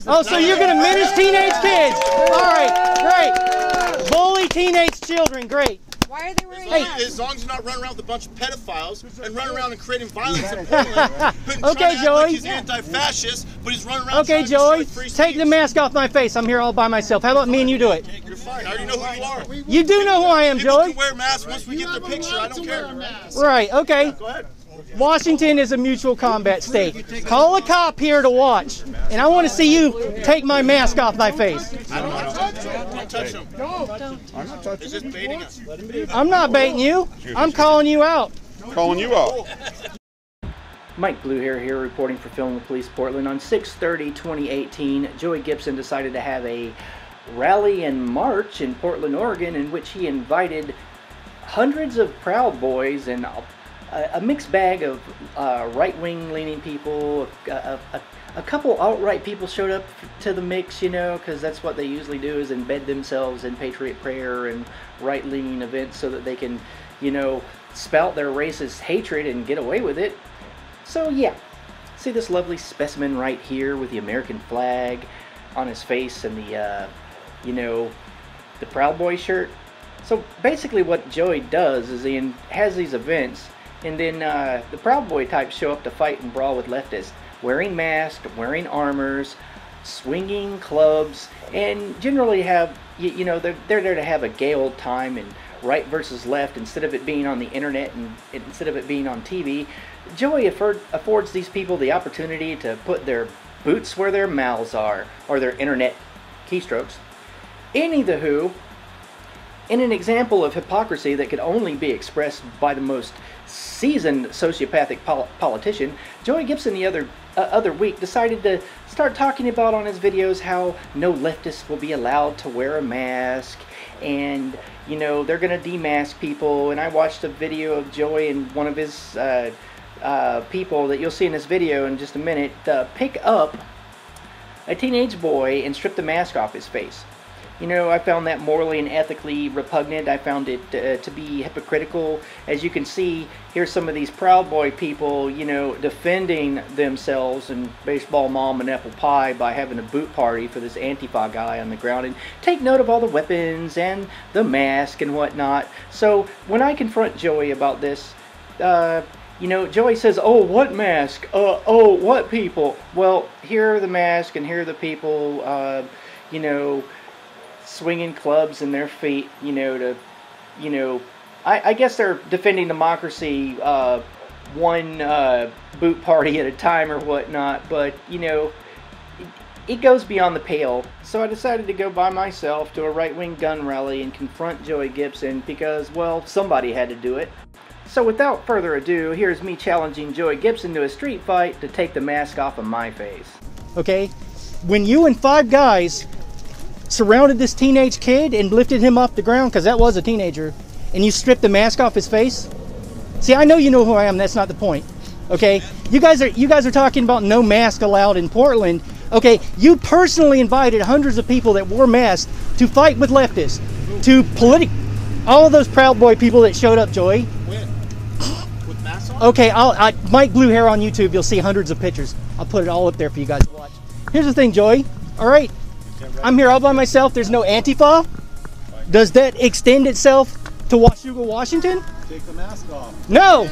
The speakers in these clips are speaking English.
Oh, so you're going to menace teenage kids? All right, great. Bully teenage children, great. Why are they wearing masks? As long as you're not running around with a bunch of pedophiles and running around and creating violence in Portland. Okay, Joey. Like he's anti-fascist, but he's running around. Okay, Joey, take the mask off my face. I'm here all by myself. How about me and you do it? You're fine. I already know who you are. You do know who I am, People Joey. can wear masks once we get their picture. I don't care. Right, okay. Go ahead. Washington is a mutual combat state. Call a cop here to watch, and I want to see you take my mask off my face. I don't want to. Don't touch him. No. I'm not touching him. He's just baiting us. I'm not baiting you. I'm calling you out. Calling you out. Mike Blue here reporting for Film the Police Portland. On 6/30/2018, Joey Gibson decided to have a rally and march in Portland, Oregon, in which he invited hundreds of Proud Boys and a mixed bag of right-wing leaning people. A couple alt-right people showed up to the mix, you know, because that's what they usually do, is embed themselves in Patriot Prayer and right-leaning events so that they can, you know, spout their racist hatred and get away with it. So yeah, see this lovely specimen right here with the American flag on his face and the, you know, the Proud Boy shirt? So basically what Joey does is he has these events, and then the Proud Boy types show up to fight and brawl with leftists, wearing masks, wearing armors, swinging clubs, and generally have, you know, they're there to have a gay old time and right versus left instead of it being on the internet and instead of it being on TV. Joey affords these people the opportunity to put their boots where their mouths are, or their internet keystrokes. Anywho, in an example of hypocrisy that could only be expressed by the most seasoned sociopathic politician, Joey Gibson the other week decided to start talking about on his videos how no leftists will be allowed to wear a mask, and you know they're gonna demask people. And I watched a video of Joey and one of his people that you'll see in this video in just a minute pick up a teenage boy and strip the mask off his face. You know, I found that morally and ethically repugnant. I found it to be hypocritical. As you can see, here's some of these Proud Boy people, you know, defending themselves and baseball mom and apple pie by having a boot party for this Antifa guy on the ground. And take note of all the weapons and the mask and whatnot. So when I confront Joey about this, you know, Joey says, "Oh, what mask? Oh, what people?" Well, here are the mask and here are the people, you know, swinging clubs in their feet, you know, to, you know, I guess they're defending democracy, one boot party at a time or whatnot, but, you know, it goes beyond the pale. So I decided to go by myself to a right-wing gun rally and confront Joey Gibson because, well, somebody had to do it. So without further ado, here's me challenging Joey Gibson to a street fight to take the mask off of my face. Okay, when you and 5 guys surrounded this teenage kid and lifted him off the ground, because that was a teenager, and you stripped the mask off his face. See, I know you know who I am. That's not the point. Okay, you guys are talking about no mask allowed in Portland. Okay, you personally invited hundreds of people that wore masks to fight with leftists, to all of those Proud Boy people that showed up, Joey. When? With masks on? Okay, Mike Blue Hair on YouTube. You'll see hundreds of pictures. I'll put it all up there for you guys to watch. Here's the thing, Joey. All right. I'm here all by myself. There's no Antifa. Does that extend itself to Washougal, Washington? Take the mask off. No,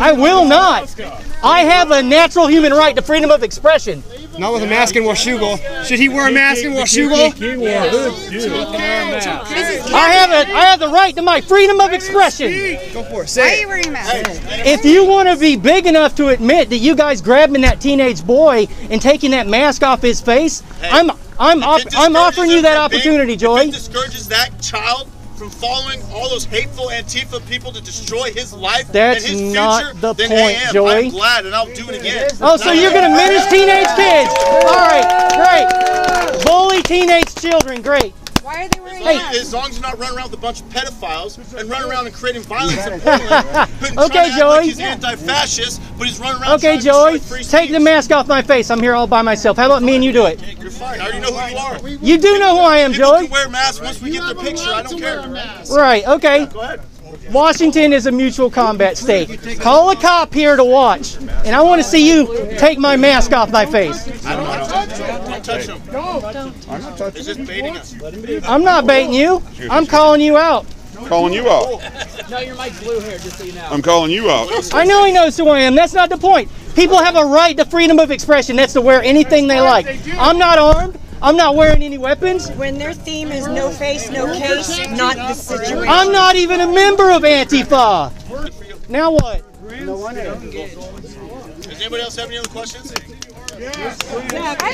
I will not. I have a natural human right to freedom of expression. Not with a mask in Washougal. Should he wear a mask in Washougal? I have the right to my freedom of expression. Go for it. Why Say are it. you wearing a mask? If you want to be big enough to admit that you guys grabbing that teenage boy and taking that mask off his face, I'm offering you that opportunity, Joey. If it discourages that child from following all those hateful Antifa people to destroy his life and his future, not the then point, I am. Joey. I'm glad, and I'll do it again. Oh, so you're going to menace teenage kids. All right, great. Bully teenage children, great. Why are they wearing Hey. As long as you're not running around with a bunch of pedophiles and running around and creating violence in Portland. Okay, Joey. Like he's anti-fascist, but he's running around Okay, trying to Joey, destroy free take the speech. mask off my face. I'm here all by myself. How about me and you do it? You're fine. I already know who you are. You do know who I am, People Joey. can wear masks once we get their picture. I don't care. Right, okay. Go ahead. Washington is a mutual combat state. Call a cop here to watch, and I want to see you take my mask off my face. I don't want to. touch him. I'm not touching He's just baiting us. I'm not baiting you. I'm calling you out. calling you out. No, you're Mike Blue Hair, just so you know. I'm calling you out. I know he knows who I am. That's not the point. People have a right to freedom of expression. That's to wear anything they like. I'm not armed. I'm not wearing any weapons. When their theme is no face, no case, not the situation. I'm not even a member of Antifa. Now what? Does anybody else have any other questions?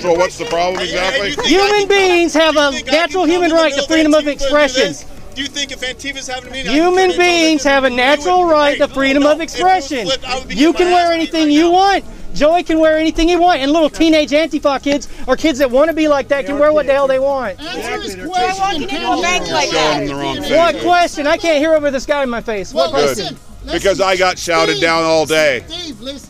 So what's the problem exactly? Human beings have a natural human right to freedom of expression. Do you think if Antifa's having a meeting, Human beings have a natural right to freedom of expression. You can wear anything you want. Joey can wear anything he wants, and little teenage Antifa kids or kids that want to be like that can wear what the hell they want. Answer his question. Showing them the wrong thing. What question? I can't hear over this guy in my face. What question? Because I got shouted down all day. Dave, listen.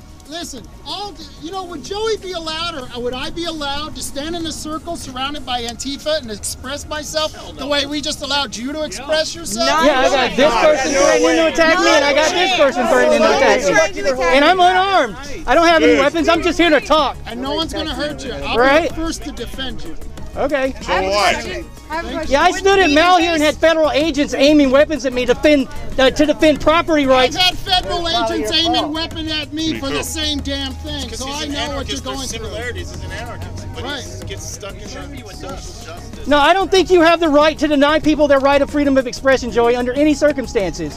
Would Joey be allowed, or would I be allowed to stand in a circle surrounded by Antifa and express myself the way we just allowed you to express yourself? Yeah, I got this person threatening to attack me, and I got this person threatening to attack me. And I'm unarmed. I don't have any weapons. I'm just here to talk. And no one's going to hurt you. I'll be the first to defend you. Okay. So what? Yeah, I stood at Mal here and had federal agents aiming weapons at me to defend property rights. I've had federal agents aiming weapons at me for the same damn thing, so I know what you're going through. Similarities as an anarchist, but he gets stuck in social justice. No, I don't think you have the right to deny people their right of freedom of expression, Joey, under any circumstances.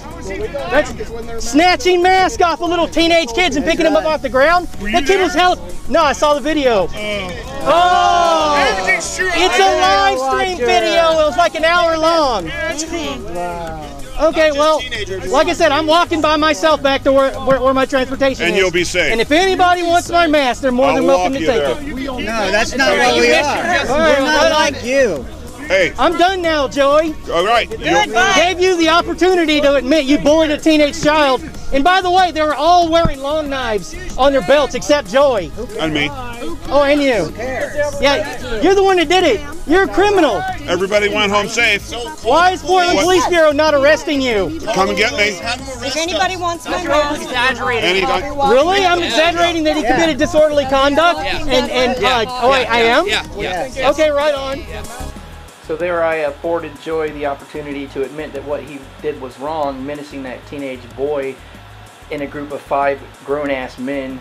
That's snatching masks off of little teenage kids and picking them up off the ground. That kid was held. No, I saw the video. Oh! It's a live stream video. It was like an hour long. Okay, well, like I said, I'm walking by myself back to where my transportation is. And you'll be safe. And if anybody wants my mask, they're more than welcome to take it. No, that's not what we are. We're not like you. Hey. I'm done now, Joey. All right. Gave you the opportunity to admit you bullied a teenage child. And by the way, they were all wearing long knives on their belts except Joey. And me. Oh, and you. Yeah, you're the one that did it. You're a criminal. Everybody went home safe. Why is Portland Police Bureau not arresting you? Come and get me. If anybody wants my mask, Really? I'm exaggerating that he committed disorderly conduct? I am? Yeah. Okay, right on. So there I afforded Joey the opportunity to admit that what he did was wrong, menacing that teenage boy in a group of 5 grown-ass men,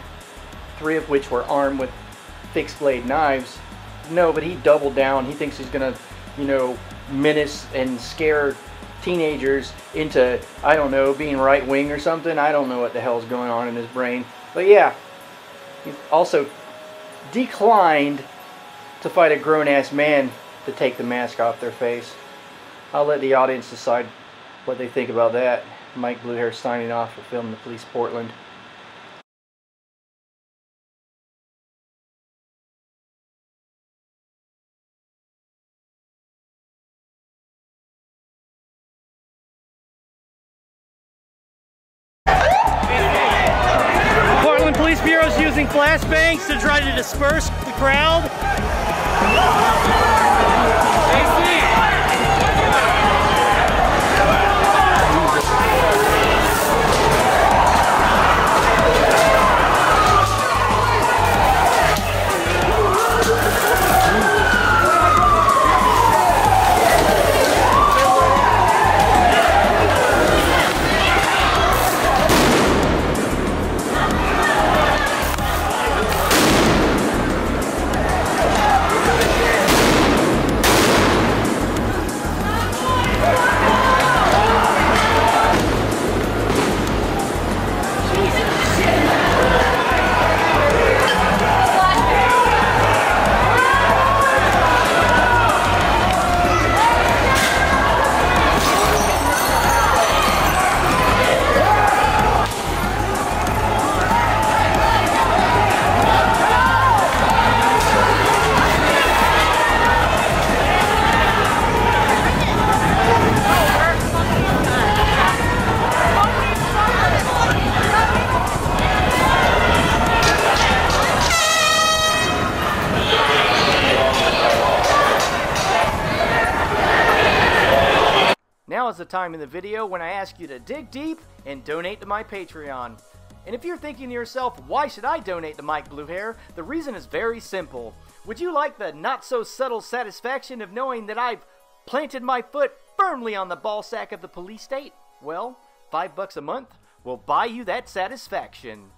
3 of which were armed with fixed-blade knives. No, but he doubled down. He thinks he's going to, menace and scare teenagers into, I don't know, being right-wing or something. I don't know what the hell's going on in his brain. But yeah, he also declined to fight a grown-ass man to take the mask off their face. I'll let the audience decide what they think about that. Mike Blue Hair signing off for Film the Police Portland. Portland Police Bureau is using flashbangs to try to disperse the crowd. Now is the time in the video when I ask you to dig deep and donate to my Patreon. And if you're thinking to yourself, why should I donate to Mike Blue Hair? The reason is very simple. Would you like the not-so-subtle satisfaction of knowing that I've planted my foot firmly on the ballsack of the police state? Well, $5 a month will buy you that satisfaction.